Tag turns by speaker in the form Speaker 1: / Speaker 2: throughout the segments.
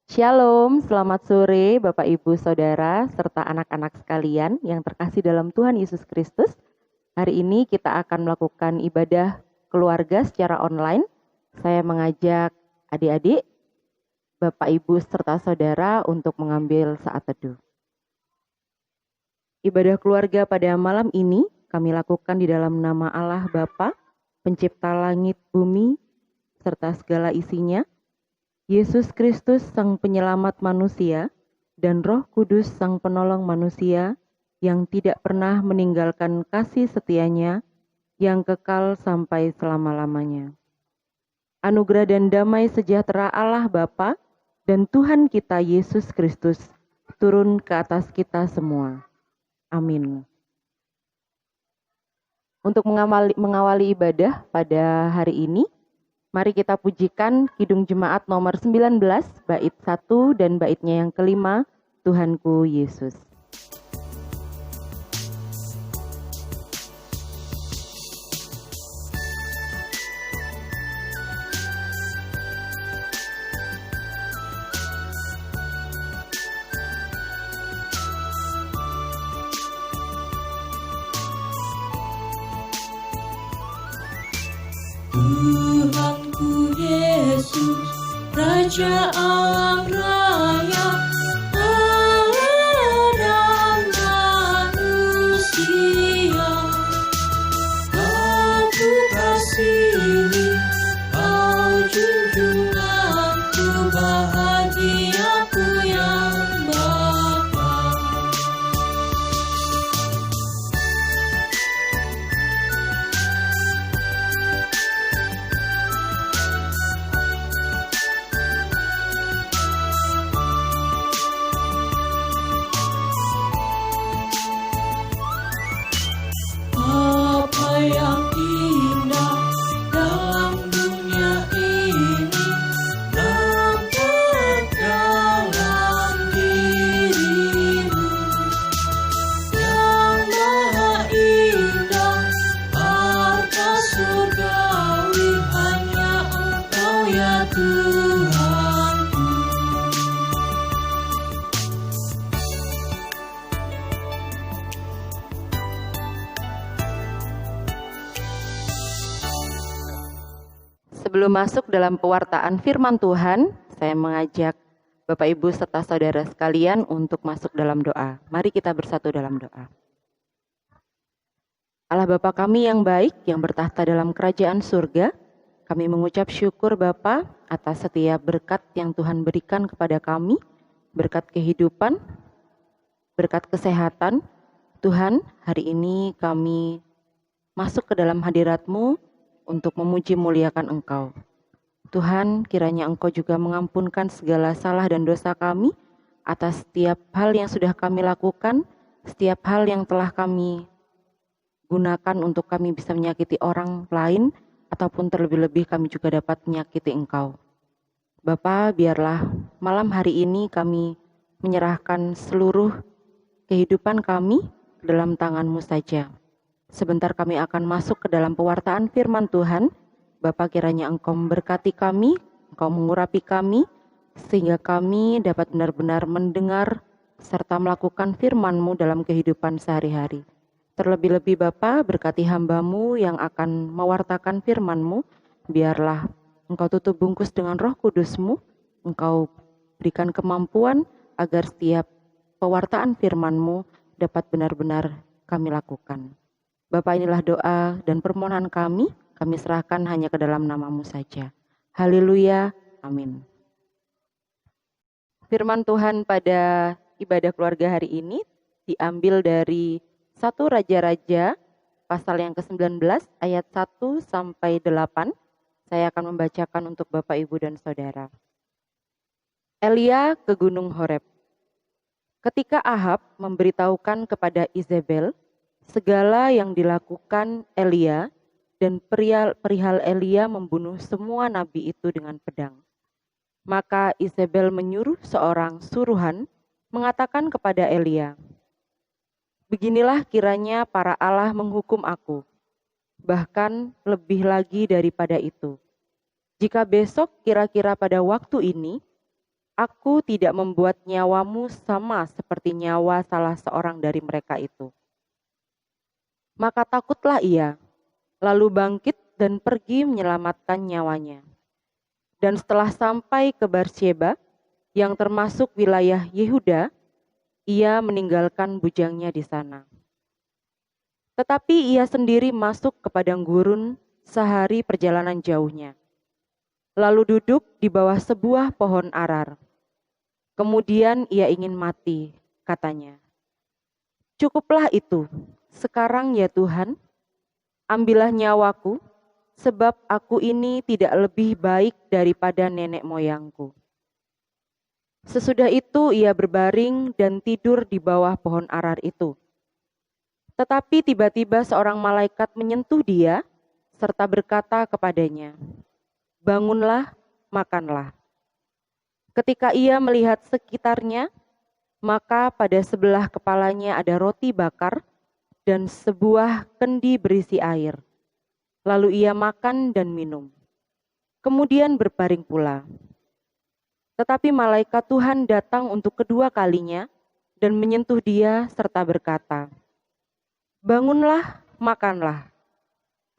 Speaker 1: Shalom, selamat sore Bapak Ibu Saudara serta anak-anak sekalian yang terkasih dalam Tuhan Yesus Kristus. Hari ini kita akan melakukan ibadah keluarga secara online. Saya mengajak adik-adik, Bapak Ibu serta Saudara untuk mengambil saat teduh. Ibadah keluarga pada malam ini kami lakukan di dalam nama Allah Bapa, Pencipta langit, bumi, serta segala isinya, Yesus Kristus Sang Penyelamat manusia, dan Roh Kudus Sang Penolong manusia, yang tidak pernah meninggalkan kasih setianya, yang kekal sampai selama-lamanya. Anugerah dan damai sejahtera Allah Bapa dan Tuhan kita Yesus Kristus turun ke atas kita semua. Amin. Untuk mengawali ibadah pada hari ini, mari kita pujikan Kidung Jemaat nomor 19, bait 1 dan baitnya yang kelima, Tuhanku Yesus.
Speaker 2: Tuhanku Yesus, Raja alam raya, Allah dan manusia. Kau kasihi, kau junjunganku, bahagiaku yang Bapa. Apa yang indah dalam dunia ini, nampak dalam dirimu. Yang maha indah, harta surgawi, hanya Engkau ya Tuhanku.
Speaker 1: Sebelum masuk dalam pewartaan firman Tuhan, saya mengajak Bapak Ibu serta saudara sekalian untuk masuk dalam doa. Mari kita bersatu dalam doa. Allah Bapa kami yang baik, yang bertahta dalam kerajaan surga, kami mengucap syukur Bapa atas setiap berkat yang Tuhan berikan kepada kami, berkat kehidupan, berkat kesehatan. Tuhan, hari ini kami masuk ke dalam hadirat-Mu untuk memuji muliakan Engkau. Tuhan, kiranya Engkau juga mengampunkan segala salah dan dosa kami atas setiap hal yang sudah kami lakukan, setiap hal yang telah kami gunakan untuk kami bisa menyakiti orang lain, ataupun terlebih-lebih kami juga dapat menyakiti Engkau. Bapa, biarlah malam hari ini kami menyerahkan seluruh kehidupan kami dalam tangan-Mu saja. Sebentar kami akan masuk ke dalam pewartaan firman Tuhan. Bapa, kiranya Engkau memberkati kami, Engkau mengurapi kami, sehingga kami dapat benar-benar mendengar serta melakukan firman-Mu dalam kehidupan sehari-hari. Terlebih-lebih Bapa, berkati hamba-Mu yang akan mewartakan firman-Mu, biarlah Engkau tutup bungkus dengan Roh Kudus-Mu, Engkau berikan kemampuan agar setiap pewartaan firman-Mu dapat benar-benar kami lakukan. Bapa, inilah doa dan permohonan kami serahkan hanya ke dalam nama-Mu saja. Haleluya, amin. Firman Tuhan pada ibadah keluarga hari ini diambil dari 1 Raja-Raja pasal yang ke-19 ayat 1 sampai 8. Saya akan membacakan untuk Bapak, Ibu, dan Saudara. Elia ke Gunung Horeb. Ketika Ahab memberitahukan kepada Izebel segala yang dilakukan Elia dan perihal Elia membunuh semua nabi itu dengan pedang, maka Izebel menyuruh seorang suruhan mengatakan kepada Elia, "Beginilah kiranya para Allah menghukum aku, bahkan lebih lagi daripada itu. Jika besok kira-kira pada waktu ini Aku tidak membuat nyawamu sama seperti nyawa salah seorang dari mereka itu. Maka takutlah ia, lalu bangkit dan pergi menyelamatkan nyawanya. Dan setelah sampai ke Barsyeba, yang termasuk wilayah Yehuda, ia meninggalkan bujangnya di sana. Tetapi ia sendiri masuk ke padang gurun sehari perjalanan jauhnya. Lalu duduk di bawah sebuah pohon arar. Kemudian ia ingin mati, katanya. Cukuplah itu, sekarang ya Tuhan, ambillah nyawaku, sebab aku ini tidak lebih baik daripada nenek moyangku. Sesudah itu ia berbaring dan tidur di bawah pohon arar itu. Tetapi tiba-tiba seorang malaikat menyentuh dia serta berkata kepadanya, "Bangunlah, makanlah." Ketika ia melihat sekitarnya, maka pada sebelah kepalanya ada roti bakar dan sebuah kendi berisi air. Lalu ia makan dan minum. Kemudian berbaring pula. Tetapi malaikat Tuhan datang untuk kedua kalinya dan menyentuh dia serta berkata, "Bangunlah, makanlah,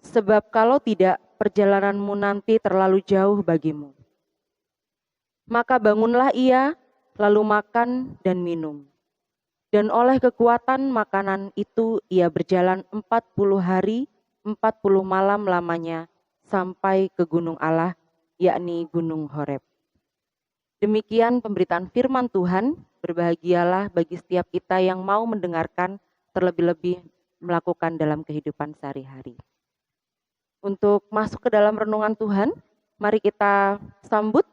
Speaker 1: sebab kalau tidak perjalananmu nanti terlalu jauh bagimu." Maka bangunlah ia, lalu makan dan minum. Dan oleh kekuatan makanan itu ia berjalan 40 hari, 40 malam lamanya sampai ke gunung Allah, yakni Gunung Horeb. Demikian pemberitaan firman Tuhan, berbahagialah bagi setiap kita yang mau mendengarkan, terlebih-lebih melakukan dalam kehidupan sehari-hari. Untuk masuk ke dalam renungan Tuhan, mari kita sambut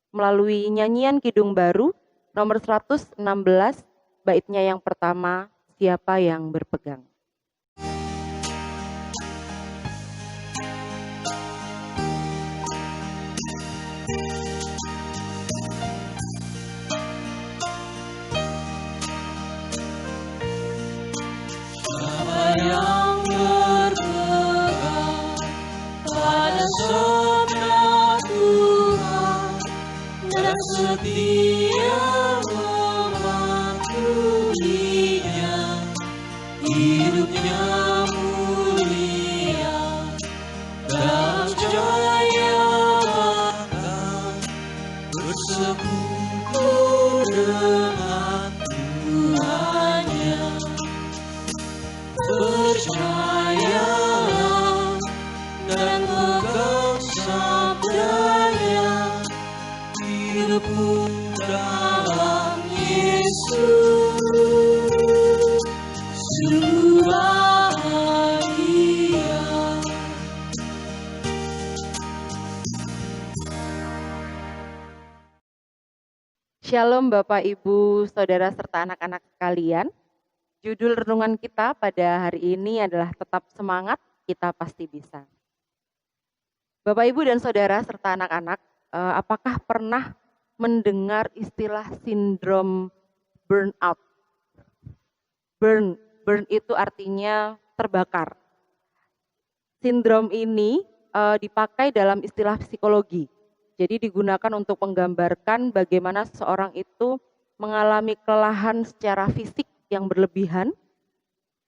Speaker 1: melalui nyanyian Kidung Baru nomor 116, baitnya yang pertama, siapa yang berpegang.
Speaker 2: Siapa yang berpegang pada sabda Tuhan dan setia mematuhinya, hidupnya mulia dalam jaya bahkan bersekutu dengan Tuhannya. Percayalah dan pegang sabdanya, hidupmu dalam Yesus sungguh bahagia.
Speaker 1: Shalom Bapak, Ibu, Saudara, serta anak-anak sekalian. Judul renungan kita pada hari ini adalah Tetap Semangat, Kita Pasti Bisa. Bapak, Ibu, dan Saudara, serta anak-anak, apakah pernah mendengar istilah sindrom burnout? Burn itu artinya terbakar. Sindrom ini dipakai dalam istilah psikologi. Jadi digunakan untuk menggambarkan bagaimana seseorang itu mengalami kelelahan secara fisik yang berlebihan,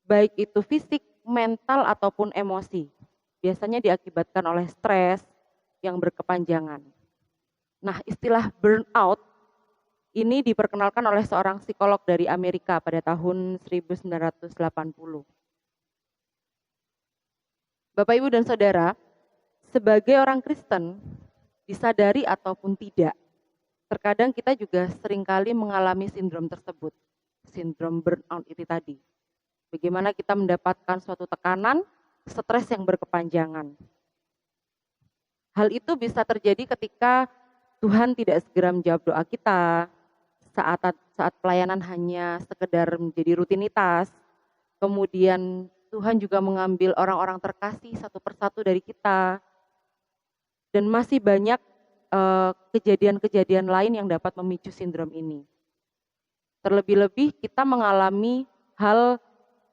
Speaker 1: baik itu fisik, mental, ataupun emosi. Biasanya diakibatkan oleh stres yang berkepanjangan. Nah, istilah burnout ini diperkenalkan oleh seorang psikolog dari Amerika pada tahun 1980. Bapak, Ibu, dan Saudara, sebagai orang Kristen, disadari ataupun tidak, terkadang kita juga seringkali mengalami sindrom tersebut. Sindrom burnout itu tadi. Bagaimana kita mendapatkan suatu tekanan, stres yang berkepanjangan. Hal itu bisa terjadi ketika Tuhan tidak segera menjawab doa kita, saat pelayanan hanya sekedar menjadi rutinitas, kemudian Tuhan juga mengambil orang-orang terkasih satu persatu dari kita, dan masih banyak kejadian-kejadian lain yang dapat memicu sindrom ini. Terlebih-lebih kita mengalami hal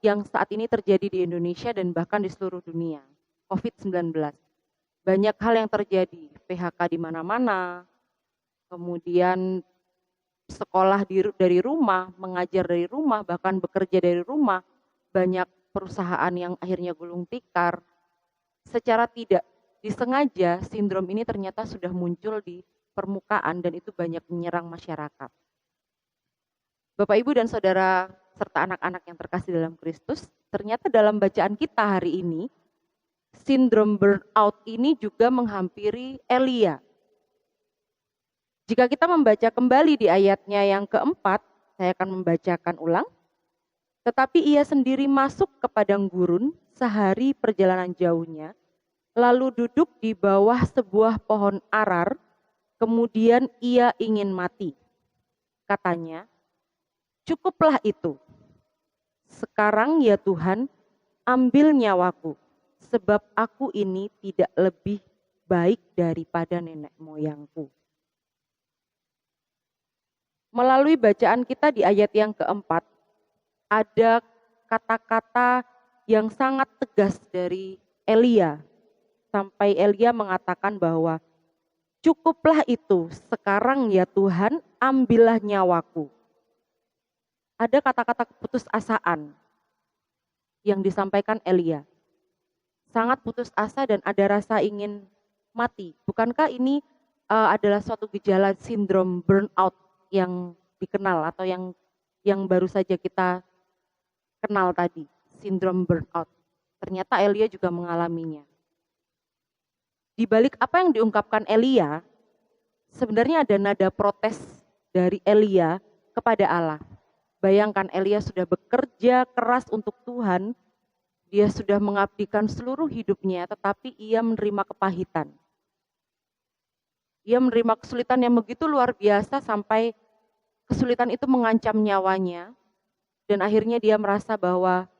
Speaker 1: yang saat ini terjadi di Indonesia dan bahkan di seluruh dunia, COVID-19. Banyak hal yang terjadi, PHK di mana-mana, kemudian sekolah dari rumah, mengajar dari rumah, bahkan bekerja dari rumah, banyak perusahaan yang akhirnya gulung tikar. Secara tidak disengaja, sindrom ini ternyata sudah muncul di permukaan dan itu banyak menyerang masyarakat. Bapak, Ibu, dan Saudara, serta anak-anak yang terkasih dalam Kristus, ternyata dalam bacaan kita hari ini, sindrom burnout ini juga menghampiri Elia. Jika kita membaca kembali di ayatnya yang keempat, saya akan membacakan ulang. Tetapi ia sendiri masuk ke padang gurun sehari perjalanan jauhnya, lalu duduk di bawah sebuah pohon arar, kemudian ia ingin mati. Katanya, cukuplah itu. Sekarang ya Tuhan, ambil nyawaku, sebab aku ini tidak lebih baik daripada nenek moyangku. Melalui bacaan kita di ayat yang keempat, ada kata-kata yang sangat tegas dari Elia. Sampai Elia mengatakan bahwa cukuplah itu, sekarang ya Tuhan, ambillah nyawaku. Ada kata-kata keputusasaan yang disampaikan Elia. Sangat putus asa dan ada rasa ingin mati. Bukankah ini adalah suatu gejala sindrom burnout yang dikenal atau yang baru saja kita kenal tadi, sindrom burnout. Ternyata Elia juga mengalaminya. Di balik apa yang diungkapkan Elia, sebenarnya ada nada protes dari Elia kepada Allah. Bayangkan, Elia sudah bekerja keras untuk Tuhan, dia sudah mengabdikan seluruh hidupnya, tetapi ia menerima kepahitan. Ia menerima kesulitan yang begitu luar biasa sampai kesulitan itu mengancam nyawanya, dan akhirnya dia merasa bahwa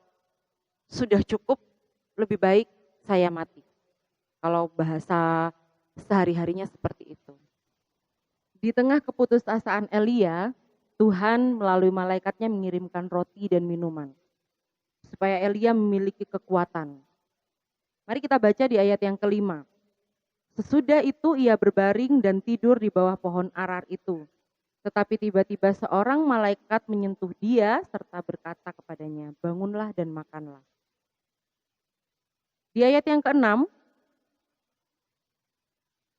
Speaker 1: sudah cukup, lebih baik saya mati. Kalau bahasa sehari-harinya seperti itu. Di tengah keputusasaan Elia, Tuhan melalui malaikatnya mengirimkan roti dan minuman, supaya Elia memiliki kekuatan. Mari kita baca di ayat yang kelima. Sesudah itu ia berbaring dan tidur di bawah pohon arar itu. Tetapi tiba-tiba seorang malaikat menyentuh dia serta berkata kepadanya, bangunlah dan makanlah. Di ayat yang keenam,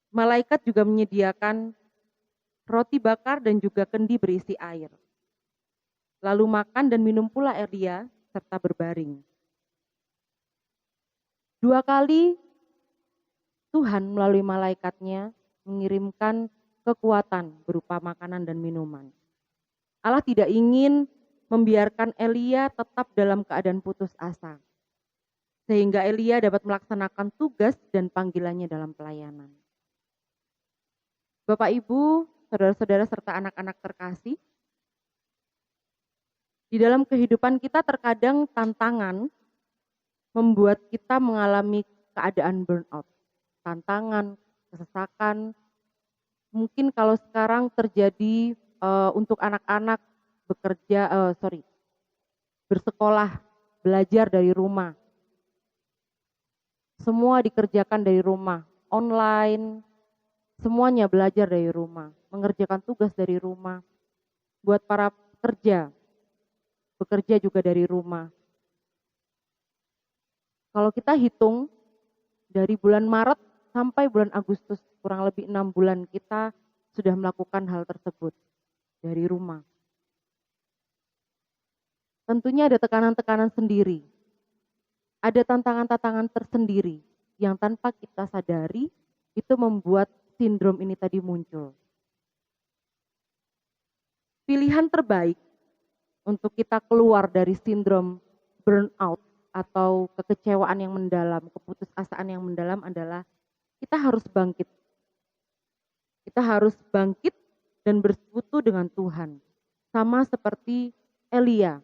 Speaker 1: malaikat juga menyediakan roti bakar dan juga kendi berisi air. Lalu makan dan minum pula Elia serta berbaring. 2 kali Tuhan melalui malaikatnya mengirimkan kekuatan berupa makanan dan minuman. Allah tidak ingin membiarkan Elia tetap dalam keadaan putus asa, sehingga Elia dapat melaksanakan tugas dan panggilannya dalam pelayanan. Bapak, Ibu, saudara-saudara serta anak-anak terkasih, di dalam kehidupan kita terkadang tantangan membuat kita mengalami keadaan burnout. Tantangan, kesesakan, mungkin kalau sekarang terjadi untuk anak-anak bersekolah, belajar dari rumah. Semua dikerjakan dari rumah, online, semuanya belajar dari rumah, mengerjakan tugas dari rumah. Buat para pekerja, bekerja juga dari rumah. Kalau kita hitung dari bulan Maret sampai bulan Agustus, kurang lebih 6 bulan kita sudah melakukan hal tersebut dari rumah. Tentunya ada tekanan-tekanan sendiri. Ada tantangan-tantangan tersendiri yang tanpa kita sadari itu membuat sindrom ini tadi muncul. Pilihan terbaik untuk kita keluar dari sindrom burnout atau kekecewaan yang mendalam, keputusasaan yang mendalam adalah kita harus bangkit. Kita harus bangkit dan bersekutu dengan Tuhan. Sama seperti Elia.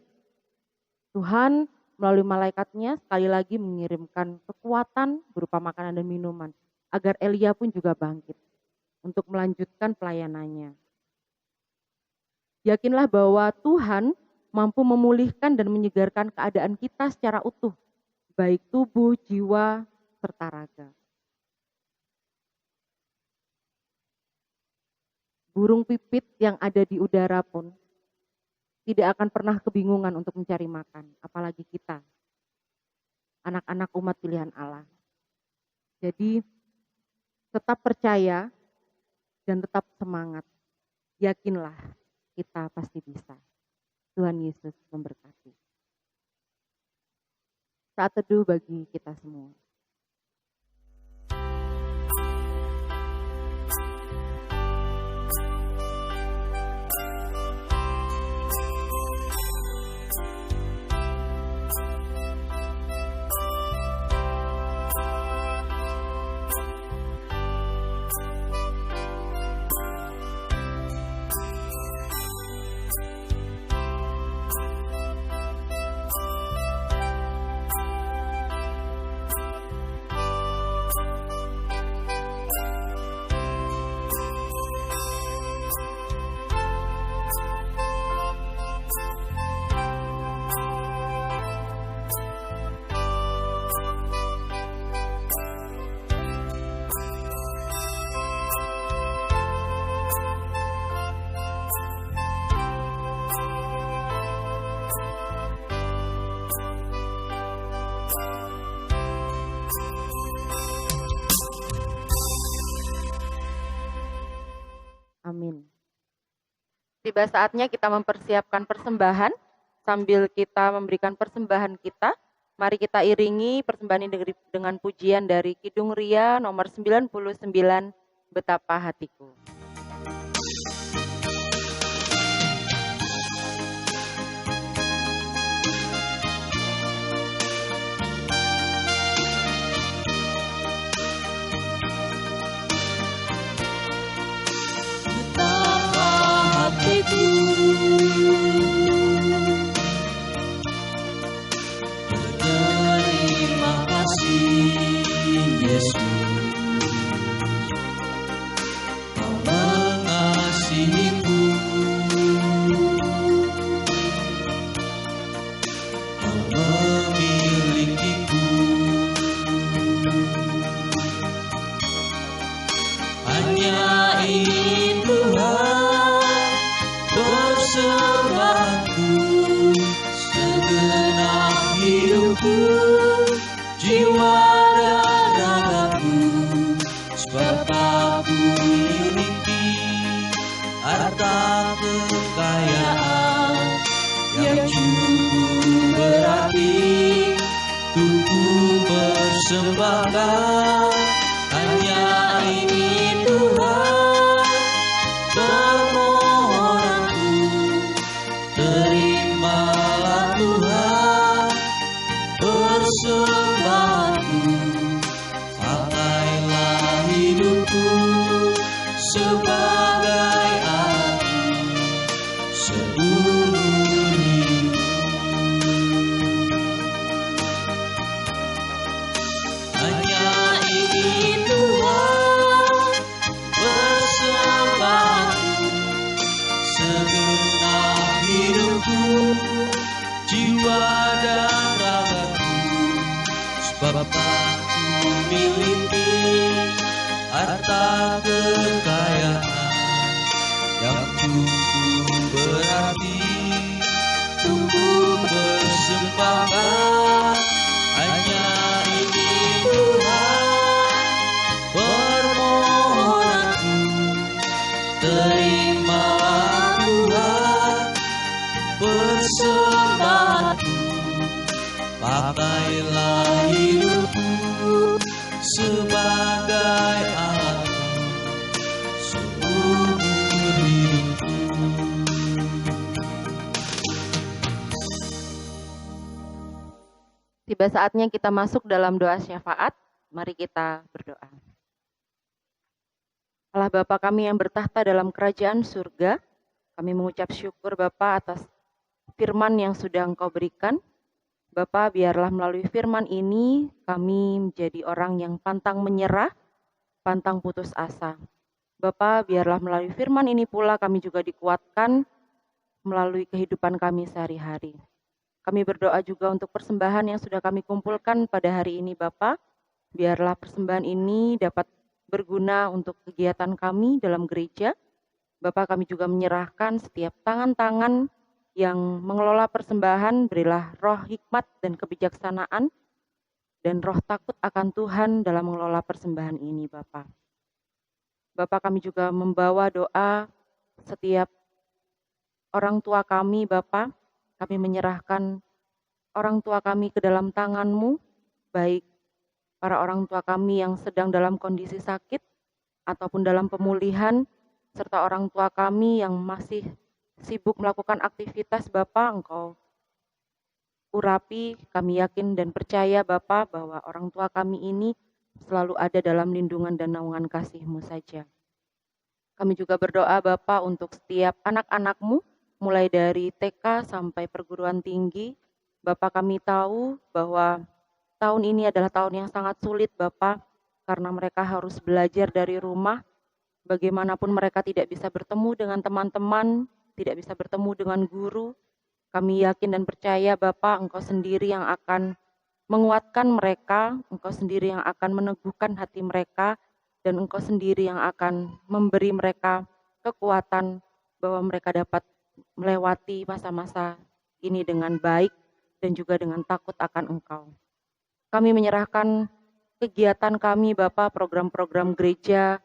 Speaker 1: Tuhan melalui malaikatnya sekali lagi mengirimkan kekuatan berupa makanan dan minuman, agar Elia pun juga bangkit untuk melanjutkan pelayanannya. Yakinlah bahwa Tuhan mampu memulihkan dan menyegarkan keadaan kita secara utuh, baik tubuh, jiwa, serta raga. burung pipit yang ada di udara pun tidak akan pernah kebingungan untuk mencari makan, apalagi kita, anak-anak umat pilihan Allah. Jadi tetap percaya dan tetap semangat. Yakinlah kita pasti bisa. Tuhan Yesus memberkati. Saat teduh bagi kita semua. Amin. Tiba saatnya kita mempersiapkan persembahan. Sambil kita memberikan persembahan kita, mari kita iringi persembahan ini dengan pujian dari Kidung Ria nomor 99, Betapa Hatiku.
Speaker 2: Berterima kasih Yesus, Kau mengasihiku, Kau memilikiku. Hanya ingin Tuhan persembahanku, segenap hidupku, jiwa dan ragaku, sebab aku miliki harta kekayaan yang cukup berarti untuk persembahkan. Hanya ini Tuhan permohonanku, terimalah Tuhan persembahanku, pakailah hidupku sebagai alatmu seumur hidup. Hanya ingin Tuhan persembahanku, segenap hidupku, jiwa dan ragaku, sebab aku miliki harta kekayaan yang cukup berarti untuk persembahkan. Hanya ini Tuhan permohonanku, terimalah Tuhan persembahanku, pakailah hidupku sebagai alatmu seumur hidupku.
Speaker 1: Tiba saatnya kita masuk dalam doa syafaat. Mari kita berdoa. Allah Bapa kami yang bertahta dalam kerajaan surga, kami mengucap syukur Bapa atas firman yang sudah Engkau berikan. Bapa, biarlah melalui firman ini kami menjadi orang yang pantang menyerah, pantang putus asa. Bapa, biarlah melalui firman ini pula kami juga dikuatkan melalui kehidupan kami sehari-hari. Kami berdoa juga untuk persembahan yang sudah kami kumpulkan pada hari ini Bapa. Biarlah persembahan ini dapat berguna untuk kegiatan kami dalam gereja. Bapa, kami juga menyerahkan setiap tangan-tangan yang mengelola persembahan, berilah roh hikmat dan kebijaksanaan dan roh takut akan Tuhan dalam mengelola persembahan ini, Bapa. Bapa, kami juga membawa doa setiap orang tua kami, Bapa. Kami menyerahkan orang tua kami ke dalam tangan-Mu, baik para orang tua kami yang sedang dalam kondisi sakit ataupun dalam pemulihan, serta orang tua kami yang masih sibuk melakukan aktivitas, Bapa, Engkau urapi. Kami yakin dan percaya, Bapa, bahwa orang tua kami ini selalu ada dalam lindungan dan naungan kasih-Mu saja. Kami juga berdoa, Bapa, untuk setiap anak-anak-Mu, mulai dari TK sampai perguruan tinggi. Bapa, kami tahu bahwa tahun ini adalah tahun yang sangat sulit, Bapa, karena mereka harus belajar dari rumah. Bagaimanapun mereka tidak bisa bertemu dengan teman-teman, tidak bisa bertemu dengan guru. Kami yakin dan percaya, Bapa, Engkau sendiri yang akan menguatkan mereka, Engkau sendiri yang akan meneguhkan hati mereka, dan Engkau sendiri yang akan memberi mereka kekuatan bahwa mereka dapat melewati masa-masa ini dengan baik dan juga dengan takut akan Engkau. Kami menyerahkan kegiatan kami, Bapa, program-program gereja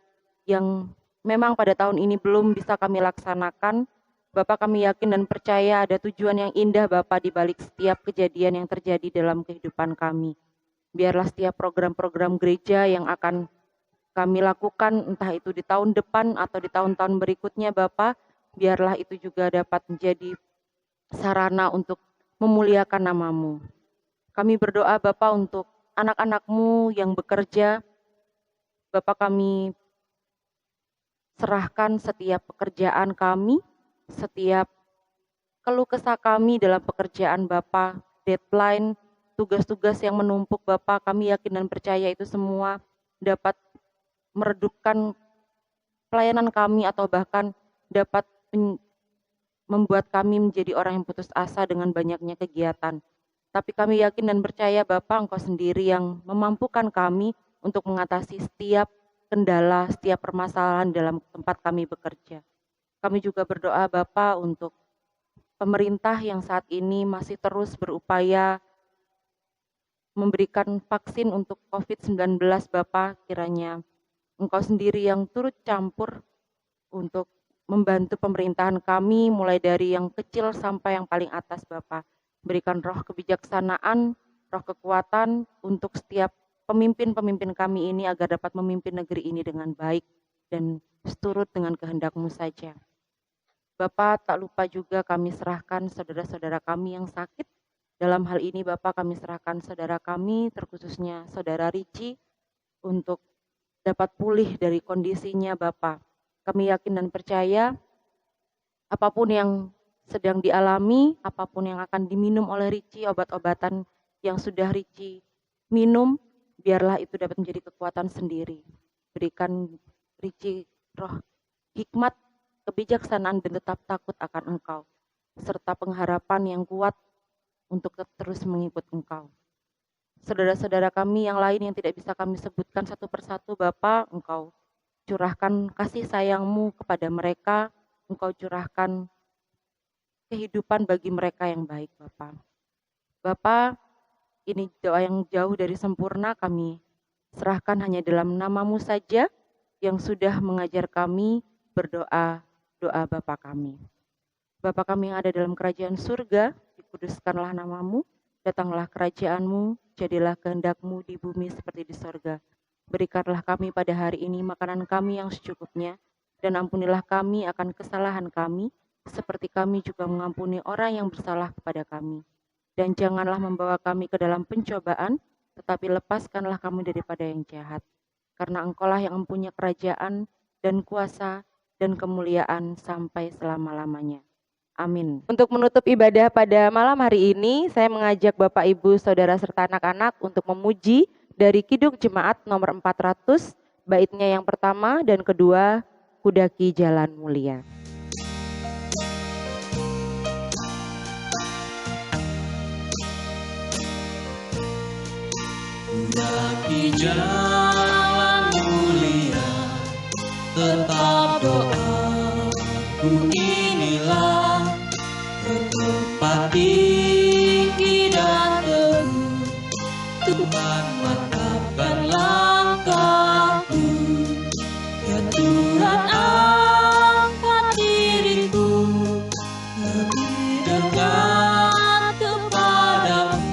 Speaker 1: yang memang pada tahun ini belum bisa kami laksanakan. Bapa, kami yakin dan percaya ada tujuan yang indah, Bapa, di balik setiap kejadian yang terjadi dalam kehidupan kami. Biarlah setiap program-program gereja yang akan kami lakukan, entah itu di tahun depan atau di tahun-tahun berikutnya, Bapa, biarlah itu juga dapat menjadi sarana untuk memuliakan nama-Mu. Kami berdoa, Bapa, untuk anak-anak-Mu yang bekerja. Bapa, kami serahkan setiap pekerjaan kami, setiap keluh kesah kami dalam pekerjaan, Bapa, deadline, tugas-tugas yang menumpuk, Bapa, kami yakin dan percaya itu semua dapat meredupkan pelayanan kami atau bahkan dapat membuat kami menjadi orang yang putus asa dengan banyaknya kegiatan. Tapi kami yakin dan percaya, Bapa, Engkau sendiri yang memampukan kami untuk mengatasi setiap kendala, setiap permasalahan dalam tempat kami bekerja. Kami juga berdoa, Bapa, untuk pemerintah yang saat ini masih terus berupaya memberikan vaksin untuk COVID-19, Bapa, kiranya Engkau sendiri yang turut campur untuk membantu pemerintahan kami, mulai dari yang kecil sampai yang paling atas, Bapa. Berikan roh kebijaksanaan, roh kekuatan untuk setiap pemimpin-pemimpin kami ini agar dapat memimpin negeri ini dengan baik dan seturut dengan kehendak-Mu saja. Bapa, tak lupa juga kami serahkan saudara-saudara kami yang sakit. Dalam hal ini, Bapa, kami serahkan saudara kami, terkhususnya saudara Ricci, untuk dapat pulih dari kondisinya, Bapa. Kami yakin dan percaya apapun yang sedang dialami, apapun yang akan diminum oleh Ricci, obat-obatan yang sudah Ricci minum, biarlah itu dapat menjadi kekuatan sendiri. Berikan Ricci roh hikmat, kebijaksanaan, dan tetap takut akan Engkau, serta pengharapan yang kuat untuk terus mengikut Engkau. Saudara-saudara kami yang lain yang tidak bisa kami sebutkan satu persatu, Bapa, Engkau curahkan kasih sayang-Mu kepada mereka, Engkau curahkan kehidupan bagi mereka yang baik, Bapa. Bapa, ini doa yang jauh dari sempurna, kami serahkan hanya dalam nama-Mu saja yang sudah mengajar kami berdoa, doa Bapa kami. Bapa kami yang ada dalam kerajaan surga, dikuduskanlah nama-Mu, datanglah kerajaan-Mu, jadilah kehendak-Mu di bumi seperti di sorga. Berikanlah kami pada hari ini makanan kami yang secukupnya, dan ampunilah kami akan kesalahan kami, seperti kami juga mengampuni orang yang bersalah kepada kami. Dan janganlah membawa kami ke dalam pencobaan, tetapi lepaskanlah kami daripada yang jahat. Karena Engkaulah yang mempunyai kerajaan dan kuasa dan kemuliaan sampai selama-lamanya. Amin. Untuk menutup ibadah pada malam hari ini, saya mengajak Bapak, Ibu, Saudara, serta anak-anak untuk memuji dari Kidung Jemaat nomor 400, baitnya yang pertama dan kedua, Kudaki Jalan Mulia.
Speaker 2: Kudaki jalan mulia, tetap doa Ku inilah tempat tinggi dan teguh, Tuhan mantapkan langkahku. Ya Tuhan, angkat diriku lebih dekat kepadamu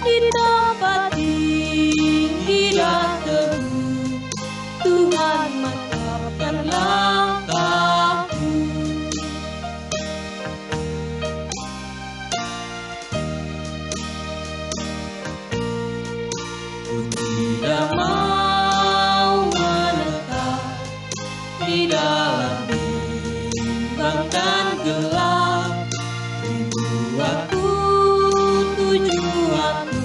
Speaker 2: di tempat tinggi dan teguh. Tuhan mantapkan langkahku. Ku tidak mau menetap di dalam bimbang dan gelap. Rindu aku, tujuanku,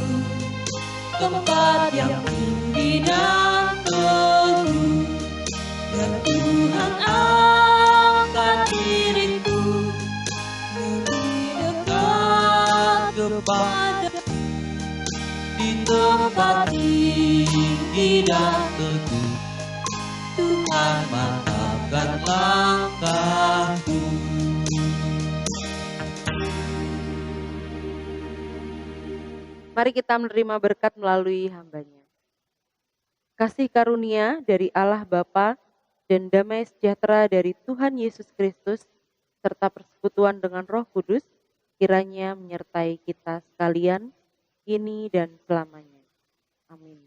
Speaker 2: tempat yang tinggi dan teguh. Ya Tuhan, angkat diriku lebih dekat kepada di tempat tinggi dan teguh. Tuhan mantapkan langkahku.
Speaker 1: Mari kita menerima berkat melalui hambanya. Kasih karunia dari Allah Bapa dan damai sejahtera dari Tuhan Yesus Kristus serta persekutuan dengan Roh Kudus kiranya menyertai kita sekalian kini dan selamanya. Amin.